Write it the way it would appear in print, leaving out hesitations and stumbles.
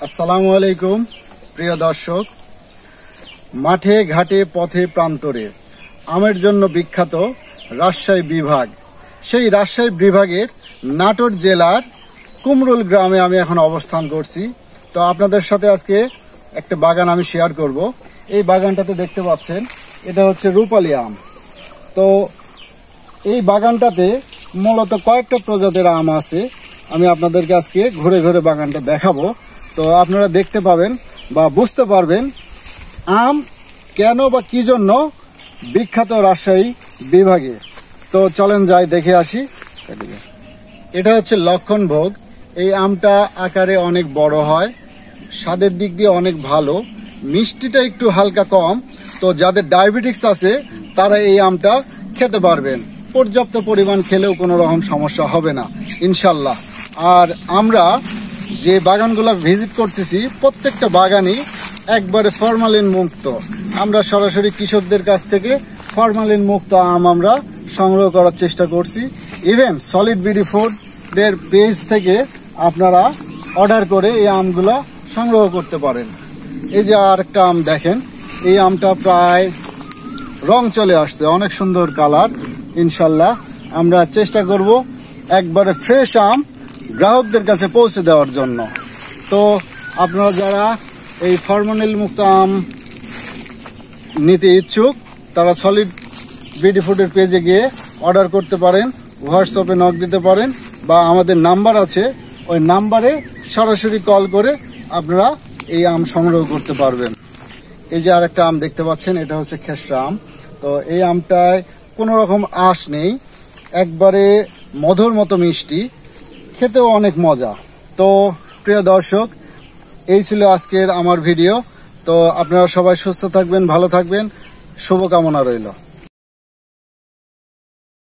আসসালামু আলাইকুম প্রিয় দর্শক। মাঠে ঘাটে পথে প্রান্তরে আমের জন্য বিখ্যাত রাজশাহী বিভাগ। সেই রাজশাহী বিভাগের নাটোর জেলার কুমরুল গ্রামে আমি এখন অবস্থান করছি। তো আপনাদের সাথে আজকে একটা বাগান আমি শেয়ার করব। এই বাগানটাতে দেখতে পাচ্ছেন এটা হচ্ছে রূপালী আম। তো এই বাগানটাতে মূলত কয়েকটা প্রজাতির আম আছে। আমি আপনাদেরকে আজকে ঘুরে ঘুরে বাগানটা দেখাবো। তো আপনারা দেখতে পাবেন বা বুঝতে পারবেন আম কেন বা কি জন্য বিখ্যাত রাজশাহী বিভাগে। তো চলেন যাই দেখে আসি। এটা হচ্ছে লক্ষণভোগ। এই আমটা আকারে অনেক বড় হয়, স্বাদের দিক দিয়ে অনেক ভালো, মিষ্টিটা একটু হালকা কম। তো যাদের ডায়াবেটিক্স আছে তারা এই আমটা খেতে পারবেন। পর্যাপ্ত পরিমাণ খেলেও কোনো রকম সমস্যা হবে না ইনশাল্লাহ। আর আমরা যে বাগানগুলো ভিজিট করতেছি প্রত্যেকটা বাগানই একবারে ফরমালিন মুক্ত। আমরা সরাসরি কৃষকদের কাছ থেকে ফরমালিন মুক্ত আম আমরা সংগ্রহ করার চেষ্টা করছি। ইভেন সলিড বিডি ফুডের পেজ থেকে আপনারা অর্ডার করে এই আমগুলো সংগ্রহ করতে পারেন। এই যে আর একটা আম দেখেন, এই আমটা প্রায় রং চলে আসছে, অনেক সুন্দর কালার। ইনশাল্লাহ আমরা চেষ্টা করব একবারে ফ্রেশ আম গ্রাহকদের কাছে পৌঁছে দেওয়ার জন্য। তো আপনারা যারা এই ফরমালিন মুক্ত আম নিতে ইচ্ছুক তারা সলিড বিডি ফুডের পেজে গিয়ে অর্ডার করতে পারেন, হোয়াটসঅ্যাপে নক দিতে পারেন, বা আমাদের নাম্বার আছে ওই নাম্বারে সরাসরি কল করে আপনারা এই আম সংগ্রহ করতে পারবেন। এই যে আরেকটা আম দেখতে পাচ্ছেন, এটা হচ্ছে খেসরা আম। তো এই আমটায় কোনো রকম আঁশ নেই, একবারে মধুর মতো মিষ্টি, খেতেও অনেক মজা। তো প্রিয় দর্শক, এই ছিল আজকের আমার ভিডিও। তো আপনারা সবাই সুস্থ থাকবেন, ভালো থাকবেন, শুভকামনা রইল।